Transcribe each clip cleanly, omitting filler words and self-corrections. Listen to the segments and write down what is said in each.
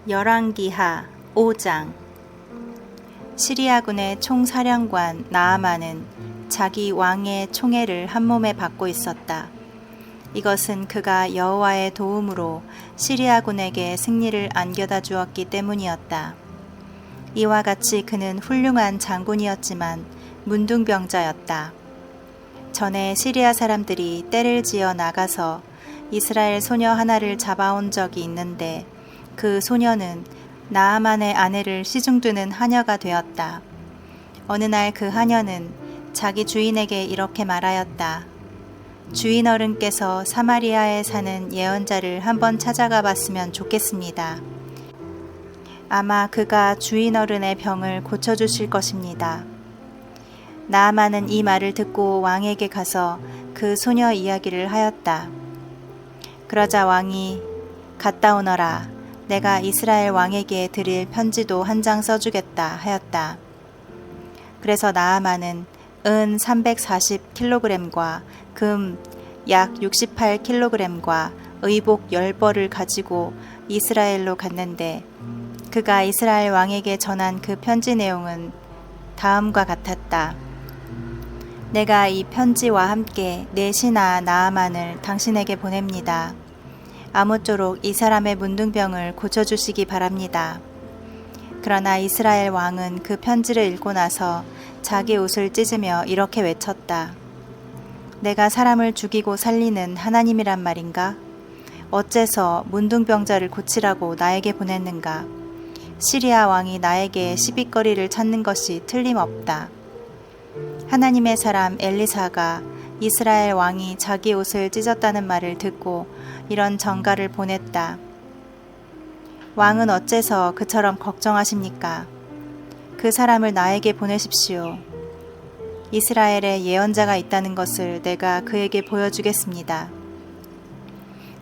열왕기하 5장. 시리아군의 총사령관 나아만은 자기 왕의 총애를 한몸에 받고 있었다. 이것은 그가 여호와의 도움으로 시리아군에게 승리를 안겨다 주었기 때문이었다. 이와 같이 그는 훌륭한 장군이었지만 문둥병자였다. 전에 시리아 사람들이 떼를 지어 나가서 이스라엘 소녀 하나를 잡아온 적이 있는데 그 소녀는 나아만의 아내를 시중드는 하녀가 되었다. 어느 날 그 하녀는 자기 주인에게 이렇게 말하였다. 주인 어른께서 사마리아에 사는 예언자를 한번 찾아가 봤으면 좋겠습니다. 아마 그가 주인 어른의 병을 고쳐주실 것입니다. 나아만은 이 말을 듣고 왕에게 가서 그 소녀 이야기를 하였다. 그러자 왕이 갔다 오너라. 내가 이스라엘 왕에게 드릴 편지도 한 장 써주겠다 하였다. 그래서 나아만은 은 340kg과 금 약 68kg과 의복 10벌을 가지고 이스라엘로 갔는데 그가 이스라엘 왕에게 전한 그 편지 내용은 다음과 같았다. 내가 이 편지와 함께 내 신하 나아만을 당신에게 보냅니다. 아무쪼록 이 사람의 문둥병을 고쳐주시기 바랍니다. 그러나 이스라엘 왕은 그 편지를 읽고 나서 자기 옷을 찢으며 이렇게 외쳤다. 내가 사람을 죽이고 살리는 하나님이란 말인가? 어째서 문둥병자를 고치라고 나에게 보냈는가? 시리아 왕이 나에게 시비거리를 찾는 것이 틀림없다. 하나님의 사람 엘리사가 이스라엘 왕이 자기 옷을 찢었다는 말을 듣고 이런 전가를 보냈다. 왕은 어째서 그처럼 걱정하십니까? 그 사람을 나에게 보내십시오. 이스라엘에 예언자가 있다는 것을 내가 그에게 보여주겠습니다.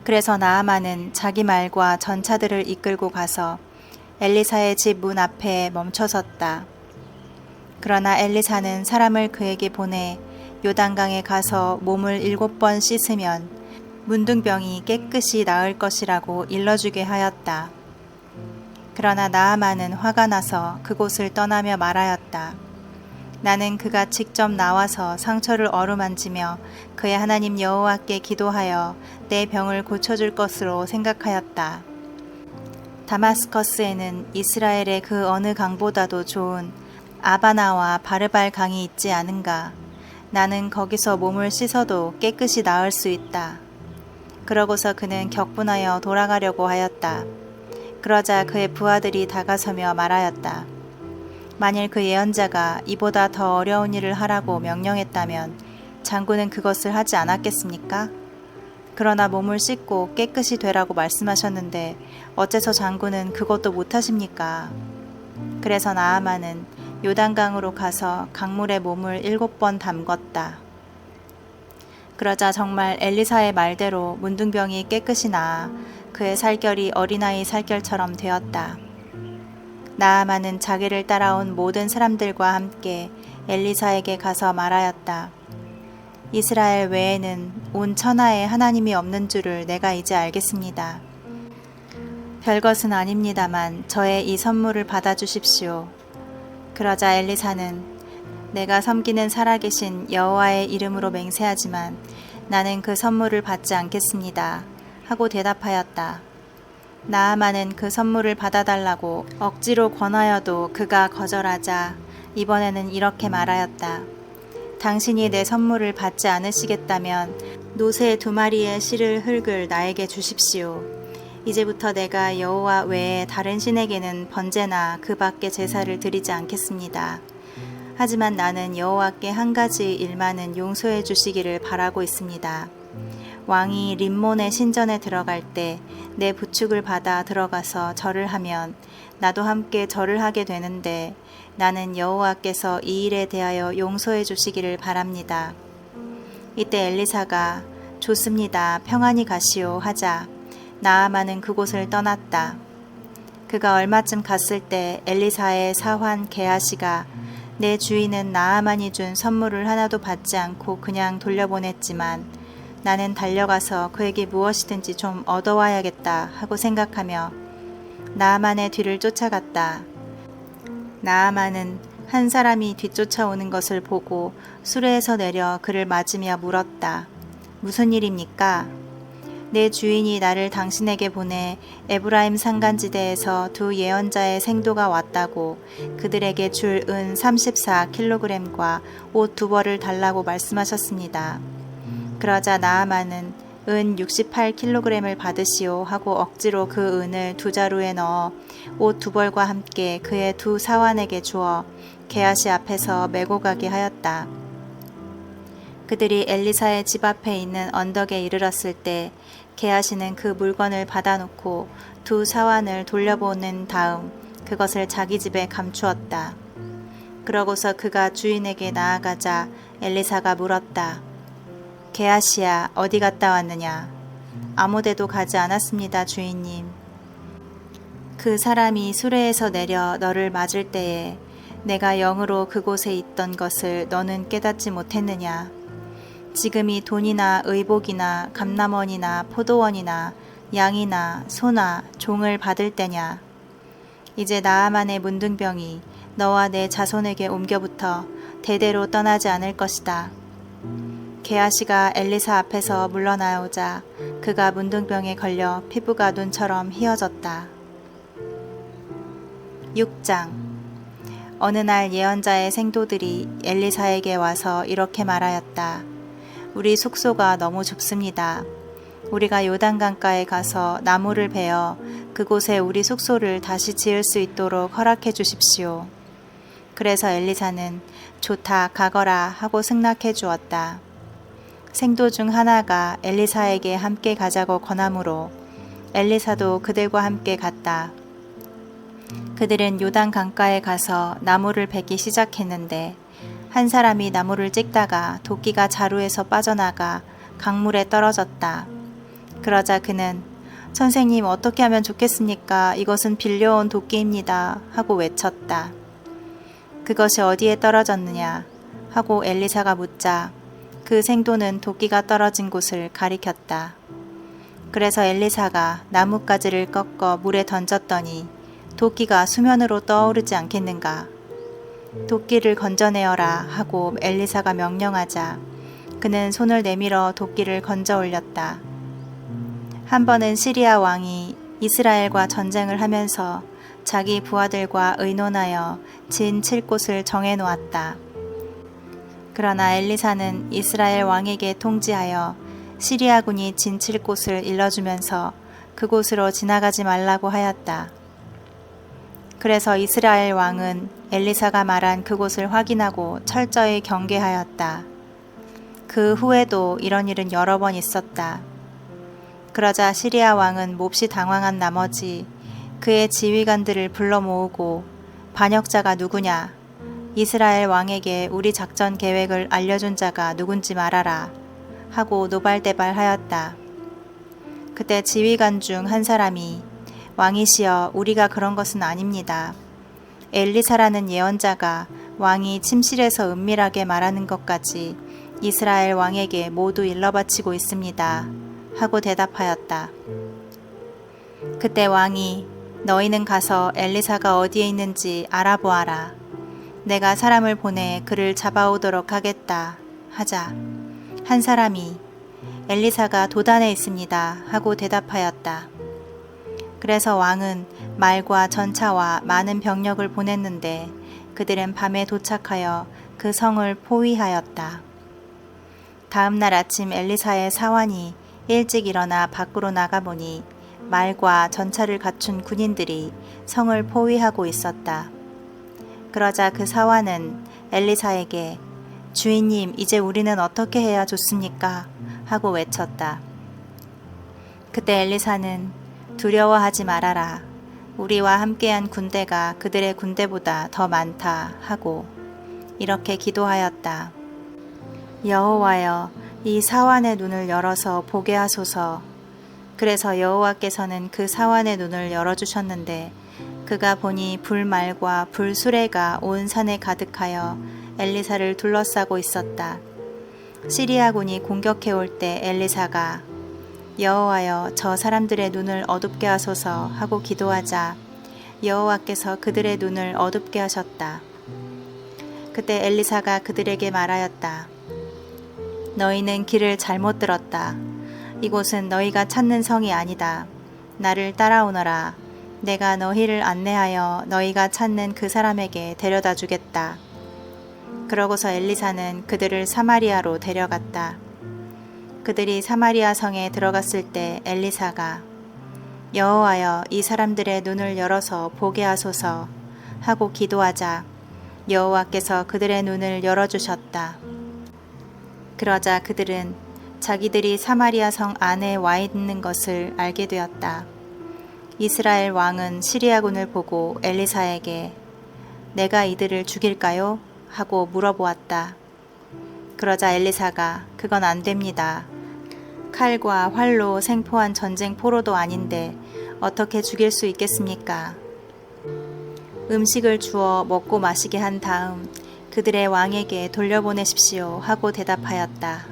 그래서 나아만은 자기 말과 전차들을 이끌고 가서 엘리사의 집 문 앞에 멈춰섰다. 그러나 엘리사는 사람을 그에게 보내 요단강에 가서 몸을 7번 씻으면 문둥병이 깨끗이 나을 것이라고 일러주게 하였다. 그러나 나아만은 화가 나서 그곳을 떠나며 말하였다. 나는 그가 직접 나와서 상처를 어루만지며 그의 하나님 여호와께 기도하여 내 병을 고쳐줄 것으로 생각하였다. 다마스커스에는 이스라엘의 그 어느 강보다도 좋은 아바나와 바르발 강이 있지 않은가? 나는 거기서 몸을 씻어도 깨끗이 나을 수 있다. 그러고서 그는 격분하여 돌아가려고 하였다. 그러자 그의 부하들이 다가서며 말하였다. 만일 그 예언자가 이보다 더 어려운 일을 하라고 명령했다면 장군은 그것을 하지 않았겠습니까? 그러나 몸을 씻고 깨끗이 되라고 말씀하셨는데 어째서 장군은 그것도 못하십니까? 그래서 나아만은 요단강으로 가서 강물에 몸을 7번 담궜다. 그러자 정말 엘리사의 말대로 문둥병이 깨끗이 나아 그의 살결이 어린아이 살결처럼 되었다. 나아만은 자기를 따라온 모든 사람들과 함께 엘리사에게 가서 말하였다. 이스라엘 외에는 온 천하에 하나님이 없는 줄을 내가 이제 알겠습니다. 별것은 아닙니다만 저의 이 선물을 받아주십시오. 그러자 엘리사는 내가 섬기는 살아계신 여호와의 이름으로 맹세하지만 나는 그 선물을 받지 않겠습니다. 하고 대답하였다. 나아만은 그 선물을 받아달라고 억지로 권하여도 그가 거절하자 이번에는 이렇게 말하였다. 당신이 내 선물을 받지 않으시겠다면 노새 2마리의 실을 흙을 나에게 주십시오. 이제부터 내가 여호와 외에 다른 신에게는 번제나 그 밖의 제사를 드리지 않겠습니다. 하지만 나는 여호와께 한 가지 일만은 용서해 주시기를 바라고 있습니다. 왕이 림몬의 신전에 들어갈 때 내 부축을 받아 들어가서 절을 하면 나도 함께 절을 하게 되는데 나는 여호와께서 이 일에 대하여 용서해 주시기를 바랍니다. 이때 엘리사가 좋습니다. 평안히 가시오 하자 나아만은 그곳을 떠났다. 그가 얼마쯤 갔을 때 엘리사의 사환 게하시가 내 주인은 나아만이 준 선물을 하나도 받지 않고 그냥 돌려보냈지만 나는 달려가서 그에게 무엇이든지 좀 얻어와야겠다 하고 생각하며 나아만의 뒤를 쫓아갔다. 나아만은 한 사람이 뒤쫓아오는 것을 보고 수레에서 내려 그를 맞으며 물었다. 무슨 일입니까? 내 주인이 나를 당신에게 보내 에브라임 산간지대에서 두 예언자의 생도가 왔다고 그들에게 줄 은 34kg과 옷 2벌을 달라고 말씀하셨습니다. 그러자 나아만은 은 68kg을 받으시오 하고 억지로 그 은을 2자루에 넣어 옷 2벌과 함께 그의 2 사환에게 주어 게하시 앞에서 메고 가게 하였다. 그들이 엘리사의 집 앞에 있는 언덕에 이르렀을 때 게하시는 그 물건을 받아놓고 2 사환을 돌려보낸 다음 그것을 자기 집에 감추었다. 그러고서 그가 주인에게 나아가자 엘리사가 물었다. 게하시야, 어디 갔다 왔느냐? 아무데도 가지 않았습니다, 주인님. 그 사람이 수레에서 내려 너를 맞을 때에 내가 영으로 그곳에 있던 것을 너는 깨닫지 못했느냐? 지금이 돈이나 의복이나 감람원이나 포도원이나 양이나 소나 종을 받을 때냐? 이제 나아만의 문둥병이 너와 내 자손에게 옮겨붙어 대대로 떠나지 않을 것이다. 게하시가 엘리사 앞에서 물러나오자 그가 문둥병에 걸려 피부가 눈처럼 휘어졌다. 6장. 어느 날 예언자의 생도들이 엘리사에게 와서 이렇게 말하였다. 우리 숙소가 너무 좁습니다. 우리가 요단강가에 가서 나무를 베어 그곳에 우리 숙소를 다시 지을 수 있도록 허락해 주십시오. 그래서 엘리사는 좋다, 가거라 하고 승낙해 주었다. 생도 중 하나가 엘리사에게 함께 가자고 권하므로 엘리사도 그들과 함께 갔다. 그들은 요단 강가에 가서 나무를 베기 시작했는데 한 사람이 나무를 찍다가 도끼가 자루에서 빠져나가 강물에 떨어졌다. 그러자 그는 선생님 어떻게 하면 좋겠습니까? 이것은 빌려온 도끼입니다. 하고 외쳤다. 그것이 어디에 떨어졌느냐? 하고 엘리사가 묻자 그 생도는 도끼가 떨어진 곳을 가리켰다. 그래서 엘리사가 나뭇가지를 꺾어 물에 던졌더니 도끼가 수면으로 떠오르지 않겠는가. 도끼를 건져내어라 하고 엘리사가 명령하자 그는 손을 내밀어 도끼를 건져 올렸다. 한 번은 시리아 왕이 이스라엘과 전쟁을 하면서 자기 부하들과 의논하여 진 칠 곳을 정해 놓았다. 그러나 엘리사는 이스라엘 왕에게 통지하여 시리아군이 진 칠 곳을 일러주면서 그곳으로 지나가지 말라고 하였다. 그래서 이스라엘 왕은 엘리사가 말한 그곳을 확인하고 철저히 경계하였다. 그 후에도 이런 일은 여러 번 있었다. 그러자 시리아 왕은 몹시 당황한 나머지 그의 지휘관들을 불러 모으고 반역자가 누구냐? 이스라엘 왕에게 우리 작전 계획을 알려준 자가 누군지 말하라 하고 노발대발하였다. 그때 지휘관 중 한 사람이 왕이시여 우리가 그런 것은 아닙니다. 엘리사라는 예언자가 왕이 침실에서 은밀하게 말하는 것까지 이스라엘 왕에게 모두 일러바치고 있습니다. 하고 대답하였다. 그때 왕이 너희는 가서 엘리사가 어디에 있는지 알아보아라. 내가 사람을 보내 그를 잡아오도록 하겠다. 하자 한 사람이 엘리사가 도단에 있습니다. 하고 대답하였다. 그래서 왕은 말과 전차와 많은 병력을 보냈는데 그들은 밤에 도착하여 그 성을 포위하였다. 다음 날 아침 엘리사의 사환이 일찍 일어나 밖으로 나가보니 말과 전차를 갖춘 군인들이 성을 포위하고 있었다. 그러자 그 사환은 엘리사에게 주인님 이제 우리는 어떻게 해야 좋습니까? 하고 외쳤다. 그때 엘리사는 두려워하지 말아라. 우리와 함께한 군대가 그들의 군대보다 더 많다 하고 이렇게 기도하였다. 여호와여 이 사환의 눈을 열어서 보게 하소서. 그래서 여호와께서는 그 사환의 눈을 열어주셨는데 그가 보니 불말과 불수레가 온 산에 가득하여 엘리사를 둘러싸고 있었다. 시리아군이 공격해 올 때 엘리사가 여호와여 저 사람들의 눈을 어둡게 하소서 하고 기도하자 여호와께서 그들의 눈을 어둡게 하셨다. 그때 엘리사가 그들에게 말하였다. 너희는 길을 잘못 들었다. 이곳은 너희가 찾는 성이 아니다. 나를 따라오너라. 내가 너희를 안내하여 너희가 찾는 그 사람에게 데려다 주겠다. 그러고서 엘리사는 그들을 사마리아로 데려갔다. 그들이 사마리아 성에 들어갔을 때 엘리사가 여호와여 이 사람들의 눈을 열어서 보게 하소서 하고 기도하자 여호와께서 그들의 눈을 열어주셨다. 그러자 그들은 자기들이 사마리아 성 안에 와 있는 것을 알게 되었다. 이스라엘 왕은 시리아군을 보고 엘리사에게 내가 이들을 죽일까요? 하고 물어보았다. 그러자 엘리사가 그건 안 됩니다. 칼과 활로 생포한 전쟁 포로도 아닌데 어떻게 죽일 수 있겠습니까? 음식을 주어 먹고 마시게 한 다음 그들의 왕에게 돌려보내십시오 하고 대답하였다.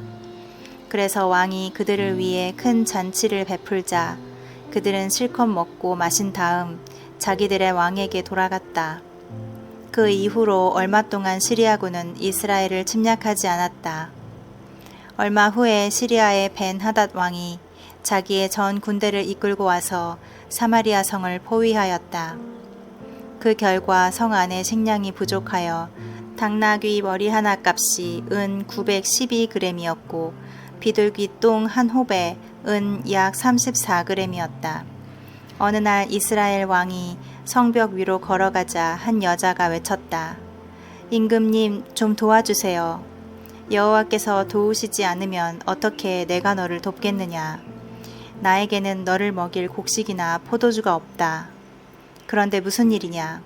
그래서 왕이 그들을 위해 큰 잔치를 베풀자 그들은 실컷 먹고 마신 다음 자기들의 왕에게 돌아갔다. 그 이후로 얼마 동안 시리아군은 이스라엘을 침략하지 않았다. 얼마 후에 시리아의 벤하닷 왕이 자기의 전 군대를 이끌고 와서 사마리아 성을 포위하였다. 그 결과 성 안에 식량이 부족하여 당나귀 머리 하나 값이 은 912g이었고 비둘기 똥 한 홉에 은 약 34g이었다. 어느 날 이스라엘 왕이 성벽 위로 걸어가자 한 여자가 외쳤다. 임금님 좀 도와주세요. 여호와께서 도우시지 않으면 어떻게 내가 너를 돕겠느냐. 나에게는 너를 먹일 곡식이나 포도주가 없다. 그런데 무슨 일이냐.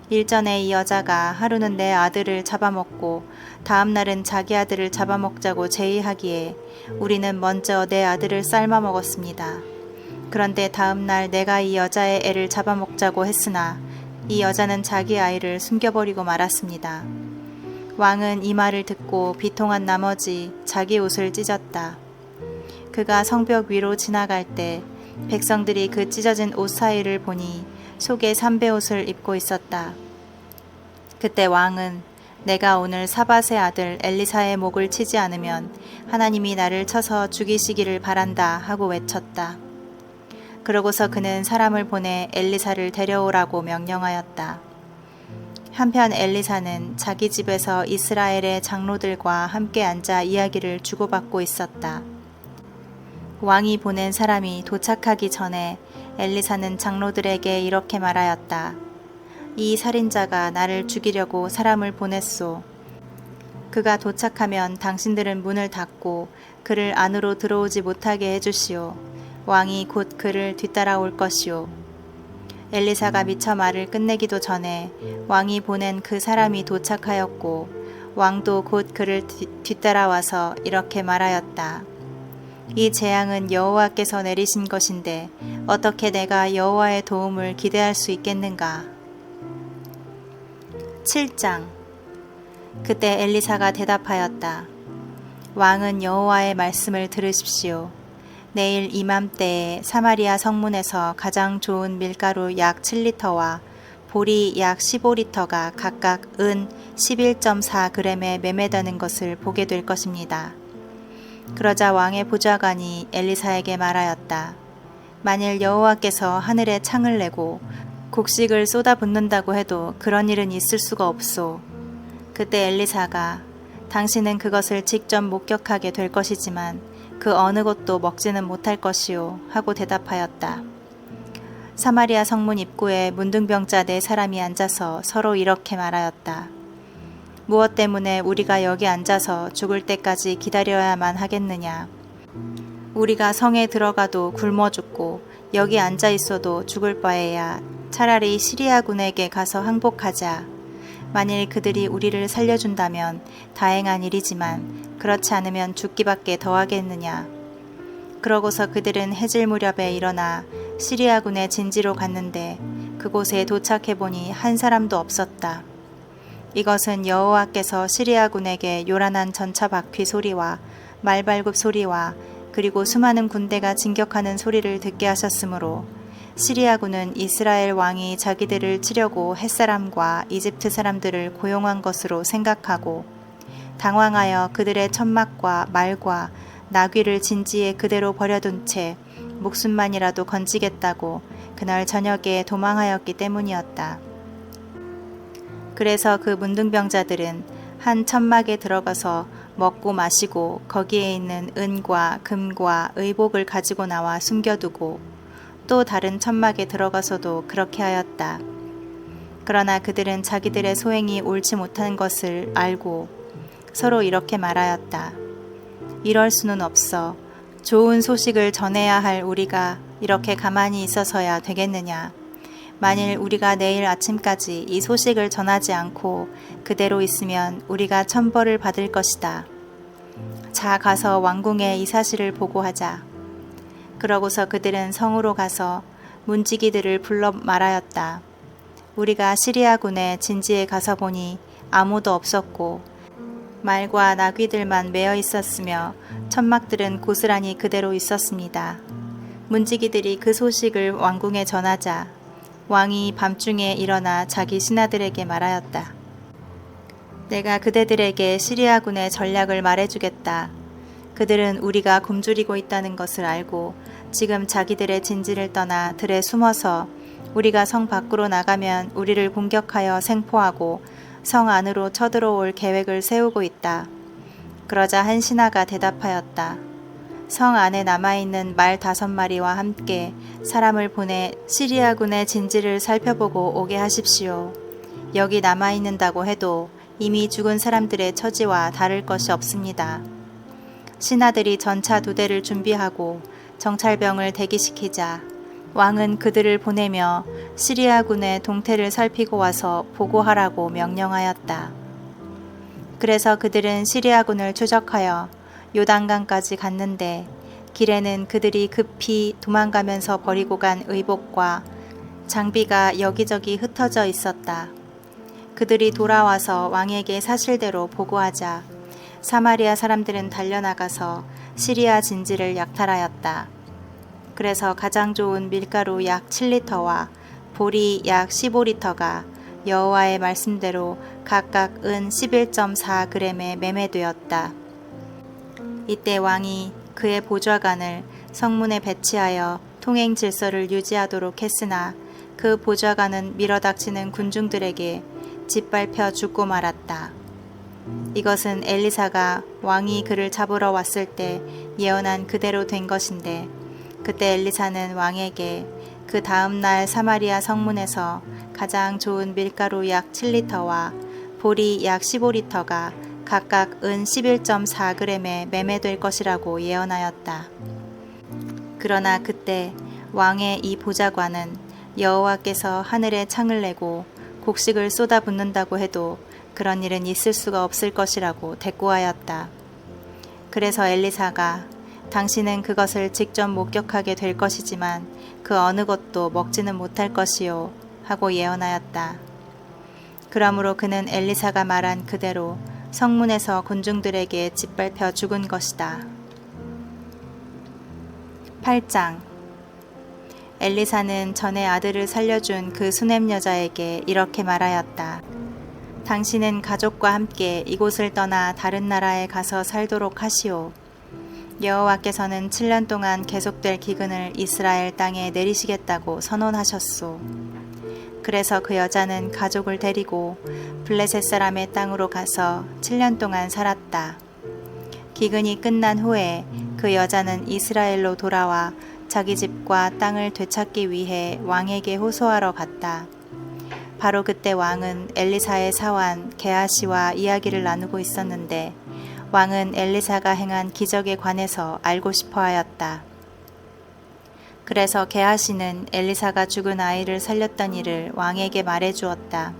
일전에 이 여자가 하루는 내 아들을 잡아먹고 다음 날은 자기 아들을 잡아먹자고 제의하기에 우리는 먼저 내 아들을 삶아 먹었습니다. 그런데 다음 날 내가 이 여자의 애를 잡아먹자고 했으나 이 여자는 자기 아이를 숨겨버리고 말았습니다. 왕은 이 말을 듣고 비통한 나머지 자기 옷을 찢었다. 그가 성벽 위로 지나갈 때 백성들이 그 찢어진 옷 사이를 보니 속에 삼배옷을 입고 있었다. 그때 왕은 내가 오늘 사밧의 아들 엘리사의 목을 치지 않으면 하나님이 나를 쳐서 죽이시기를 바란다 하고 외쳤다. 그러고서 그는 사람을 보내 엘리사를 데려오라고 명령하였다. 한편 엘리사는 자기 집에서 이스라엘의 장로들과 함께 앉아 이야기를 주고받고 있었다. 왕이 보낸 사람이 도착하기 전에 엘리사는 장로들에게 이렇게 말하였다. 이 살인자가 나를 죽이려고 사람을 보냈소. 그가 도착하면 당신들은 문을 닫고 그를 안으로 들어오지 못하게 해주시오. 왕이 곧 그를 뒤따라올 것이오. 엘리사가 미처 말을 끝내기도 전에 왕이 보낸 그 사람이 도착하였고 왕도 곧 그를 뒤따라와서 이렇게 말하였다. 이 재앙은 여호와께서 내리신 것인데 어떻게 내가 여호와의 도움을 기대할 수 있겠는가? 7장. 그때 엘리사가 대답하였다. 왕은 여호와의 말씀을 들으십시오. 내일 이맘때에 사마리아 성문에서 가장 좋은 밀가루 약 7리터와 보리 약 15리터가 각각 은 11.4g에 매매되는 것을 보게 될 것입니다. 그러자 왕의 보좌관이 엘리사에게 말하였다. 만일 여호와께서 하늘에 창을 내고 곡식을 쏟아붓는다고 해도 그런 일은 있을 수가 없소. 그때 엘리사가 당신은 그것을 직접 목격하게 될 것이지만 그 어느 것도 먹지는 못할 것이오 하고 대답하였다. 사마리아 성문 입구에 문둥병자 4사람이 앉아서 서로 이렇게 말하였다. 무엇 때문에 우리가 여기 앉아서 죽을 때까지 기다려야만 하겠느냐. 우리가 성에 들어가도 굶어 죽고 여기 앉아 있어도 죽을 바에야 차라리 시리아군에게 가서 항복하자. 만일 그들이 우리를 살려준다면 다행한 일이지만 그렇지 않으면 죽기밖에 더하겠느냐. 그러고서 그들은 해질 무렵에 일어나 시리아군의 진지로 갔는데 그곳에 도착해보니 한 사람도 없었다. 이것은 여호와께서 시리아군에게 요란한 전차 바퀴 소리와 말발굽 소리와 그리고 수많은 군대가 진격하는 소리를 듣게 하셨으므로 시리아군은 이스라엘 왕이 자기들을 치려고 햇사람과 이집트 사람들을 고용한 것으로 생각하고 당황하여 그들의 천막과 말과 나귀를 진지에 그대로 버려둔 채 목숨만이라도 건지겠다고 그날 저녁에 도망하였기 때문이었다. 그래서 그 문둥병자들은 한 천막에 들어가서 먹고 마시고 거기에 있는 은과 금과 의복을 가지고 나와 숨겨두고 또 다른 천막에 들어가서도 그렇게 하였다. 그러나 그들은 자기들의 소행이 옳지 못한 것을 알고 서로 이렇게 말하였다. 이럴 수는 없어. 좋은 소식을 전해야 할 우리가 이렇게 가만히 있어서야 되겠느냐. 만일 우리가 내일 아침까지 이 소식을 전하지 않고 그대로 있으면 우리가 천벌을 받을 것이다. 자, 가서 왕궁에 이 사실을 보고하자. 그러고서 그들은 성으로 가서 문지기들을 불러 말하였다. 우리가 시리아군의 진지에 가서 보니 아무도 없었고 말과 나귀들만 매어 있었으며 천막들은 고스란히 그대로 있었습니다. 문지기들이 그 소식을 왕궁에 전하자 왕이 밤중에 일어나 자기 신하들에게 말하였다. 내가 그대들에게 시리아군의 전략을 말해주겠다. 그들은 우리가 굶주리고 있다는 것을 알고 지금 자기들의 진지를 떠나 들에 숨어서 우리가 성 밖으로 나가면 우리를 공격하여 생포하고 성 안으로 쳐들어올 계획을 세우고 있다. 그러자 한 신하가 대답하였다. 성 안에 남아있는 말 5마리와 함께 사람을 보내 시리아군의 진지를 살펴보고 오게 하십시오. 여기 남아있는다고 해도 이미 죽은 사람들의 처지와 다를 것이 없습니다. 신하들이 전차 2대를 준비하고 정찰병을 대기시키자 왕은 그들을 보내며 시리아군의 동태를 살피고 와서 보고하라고 명령하였다. 그래서 그들은 시리아군을 추적하여 요단강까지 갔는데 길에는 그들이 급히 도망가면서 버리고 간 의복과 장비가 여기저기 흩어져 있었다. 그들이 돌아와서 왕에게 사실대로 보고하자 사마리아 사람들은 달려나가서 시리아 진지를 약탈하였다. 그래서 가장 좋은 밀가루 약 7리터와 보리 약 15리터가 여호와의 말씀대로 각각 은 11.4g에 매매되었다. 이때 왕이 그의 보좌관을 성문에 배치하여 통행 질서를 유지하도록 했으나 그 보좌관은 밀어닥치는 군중들에게 짓밟혀 죽고 말았다. 이것은 엘리사가 왕이 그를 잡으러 왔을 때 예언한 그대로 된 것인데 그때 엘리사는 왕에게 그 다음 날 사마리아 성문에서 가장 좋은 밀가루 약 7리터와 보리 약 15리터가 각각 은 11.4g에 매매될 것이라고 예언하였다. 그러나 그때 왕의 이 보좌관은 여호와께서 하늘에 창을 내고 곡식을 쏟아붓는다고 해도 그런 일은 있을 수가 없을 것이라고 대꾸하였다. 그래서 엘리사가 당신은 그것을 직접 목격하게 될 것이지만 그 어느 것도 먹지는 못할 것이요 하고 예언하였다. 그러므로 그는 엘리사가 말한 그대로 성문에서 군중들에게 짓밟혀 죽은 것이다. 8장. 엘리사는 전에 아들을 살려준 그 수넴 여자에게 이렇게 말하였다. 당신은 가족과 함께 이곳을 떠나 다른 나라에 가서 살도록 하시오. 여호와께서는 7년 동안 계속될 기근을 이스라엘 땅에 내리시겠다고 선언하셨소. 그래서 그 여자는 가족을 데리고 블레셋 사람의 땅으로 가서 7년 동안 살았다. 기근이 끝난 후에 그 여자는 이스라엘로 돌아와 자기 집과 땅을 되찾기 위해 왕에게 호소하러 갔다. 바로 그때 왕은 엘리사의 사환 게하시와 이야기를 나누고 있었는데 왕은 엘리사가 행한 기적에 관해서 알고 싶어 하였다. 그래서 게하시는 엘리사가 죽은 아이를 살렸던 일을 왕에게 말해 주었다.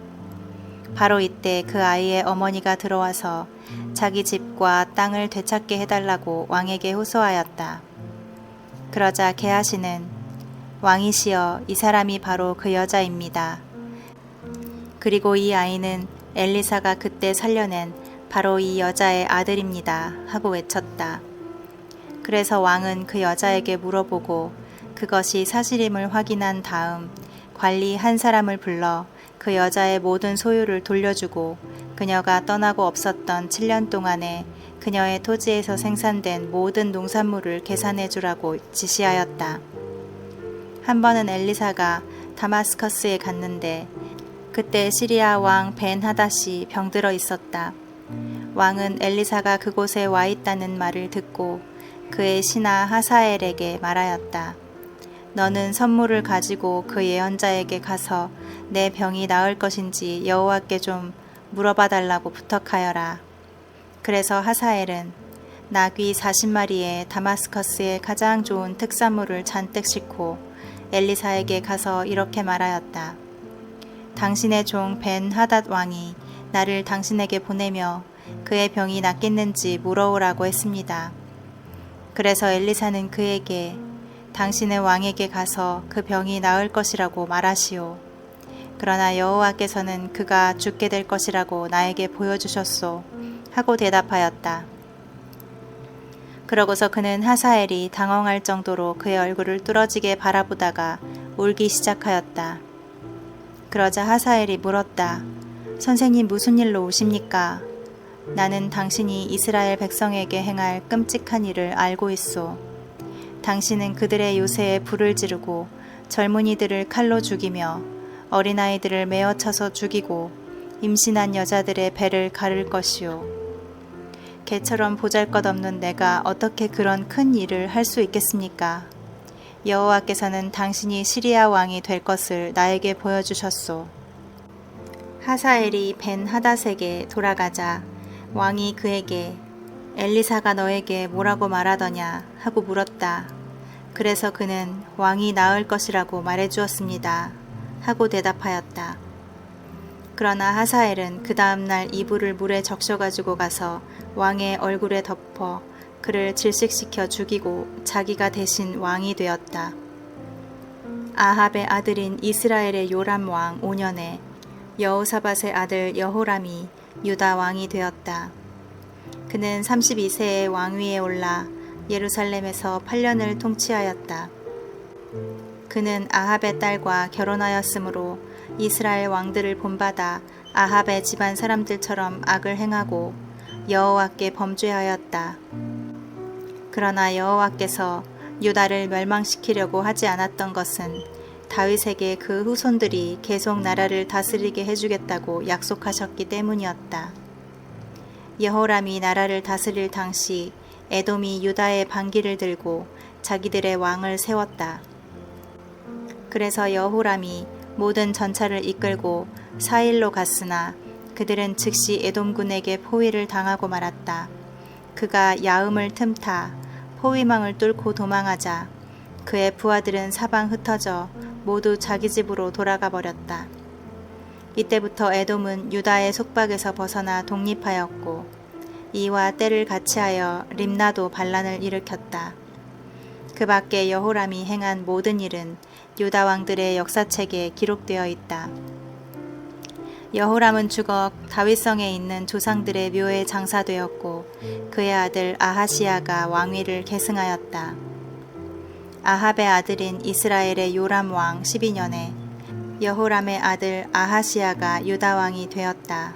바로 이때 그 아이의 어머니가 들어와서 자기 집과 땅을 되찾게 해달라고 왕에게 호소하였다. 그러자 게하시는 왕이시여, 이 사람이 바로 그 여자입니다. 그리고 이 아이는 엘리사가 그때 살려낸 바로 이 여자의 아들입니다 하고 외쳤다. 그래서 왕은 그 여자에게 물어보고 그것이 사실임을 확인한 다음 관리 한 사람을 불러 그 여자의 모든 소유를 돌려주고 그녀가 떠나고 없었던 7년 동안에 그녀의 토지에서 생산된 모든 농산물을 계산해 주라고 지시하였다. 한 번은 엘리사가 다마스커스에 갔는데 그때 시리아 왕 벤하닷이 병들어 있었다. 왕은 엘리사가 그곳에 와 있다는 말을 듣고 그의 신하 하사엘에게 말하였다. 너는 선물을 가지고 그 예언자에게 가서 내 병이 나을 것인지 여호와께 좀 물어봐 달라고 부탁하여라. 그래서 하사엘은 나귀 40마리에 다마스커스의 가장 좋은 특산물을 잔뜩 싣고 엘리사에게 가서 이렇게 말하였다. 당신의 종 벤하닷 왕이 나를 당신에게 보내며 그의 병이 낫겠는지 물어오라고 했습니다. 그래서 엘리사는 그에게 당신의 왕에게 가서 그 병이 나을 것이라고 말하시오. 그러나 여호와께서는 그가 죽게 될 것이라고 나에게 보여주셨소. 하고 대답하였다. 그러고서 그는 하사엘이 당황할 정도로 그의 얼굴을 뚫어지게 바라보다가 울기 시작하였다. 그러자 하사엘이 물었다. 선생님 무슨 일로 우십니까? 나는 당신이 이스라엘 백성에게 행할 끔찍한 일을 알고 있소. 당신은 그들의 요새에 불을 지르고 젊은이들을 칼로 죽이며 어린아이들을 메어 쳐서 죽이고 임신한 여자들의 배를 가를 것이오. 개처럼 보잘것없는 내가 어떻게 그런 큰 일을 할 수 있겠습니까? 여호와께서는 당신이 시리아 왕이 될 것을 나에게 보여주셨소. 하사엘이 벤하닷에게 돌아가자 왕이 그에게 엘리사가 너에게 뭐라고 말하더냐 하고 물었다. 그래서 그는 왕이 나을 것이라고 말해주었습니다. 하고 대답하였다. 그러나 하사엘은 그 다음날 이불을 물에 적셔가지고 가서 왕의 얼굴에 덮어 그를 질식시켜 죽이고 자기가 대신 왕이 되었다. 아합의 아들인 이스라엘의 요람 왕 5년에 여호사밧의 아들 여호람이 유다 왕이 되었다. 그는 32세에 왕위에 올라 예루살렘에서 8년을 통치하였다. 그는 아합의 딸과 결혼하였으므로 이스라엘 왕들을 본받아 아합의 집안 사람들처럼 악을 행하고 여호와께 범죄하였다. 그러나 여호와께서 유다를 멸망시키려고 하지 않았던 것은 다윗에게 그 후손들이 계속 나라를 다스리게 해주겠다고 약속하셨기 때문이었다. 여호람이 나라를 다스릴 당시 에돔이 유다의 반기를 들고 자기들의 왕을 세웠다. 그래서 여호람이 모든 전차를 이끌고 사일로 갔으나 그들은 즉시 에돔군에게 포위를 당하고 말았다. 그가 야음을 틈타 포위망을 뚫고 도망하자 그의 부하들은 사방 흩어져 모두 자기 집으로 돌아가 버렸다. 이때부터 에돔은 유다의 속박에서 벗어나 독립하였고 이와 때를 같이하여 림나도 반란을 일으켰다. 그 밖에 여호람이 행한 모든 일은 유다 왕들의 역사책에 기록되어 있다. 여호람은 죽어 다윗성에 있는 조상들의 묘에 장사되었고 그의 아들 아하시야가 왕위를 계승하였다. 아합의 아들인 이스라엘의 요람 왕 12년에 여호람의 아들 아하시야가 유다 왕이 되었다.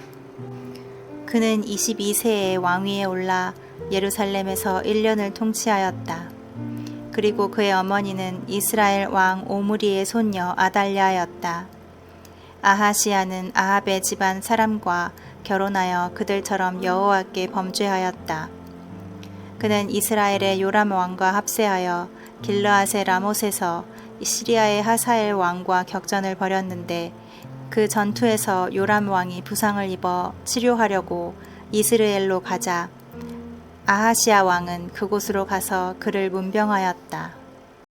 그는 22세에 왕위에 올라 예루살렘에서 1년을 통치하였다. 그리고 그의 어머니는 이스라엘 왕 오므리의 손녀 아달랴였다. 아하시야는 아합의 집안 사람과 결혼하여 그들처럼 여호와께 범죄하였다. 그는 이스라엘의 요람 왕과 합세하여 길르앗의 라못에서 시리아의 하사엘 왕과 격전을 벌였는데 그 전투에서 요람 왕이 부상을 입어 치료하려고 이스르엘로 가자 아하시야 왕은 그곳으로 가서 그를 문병하였다.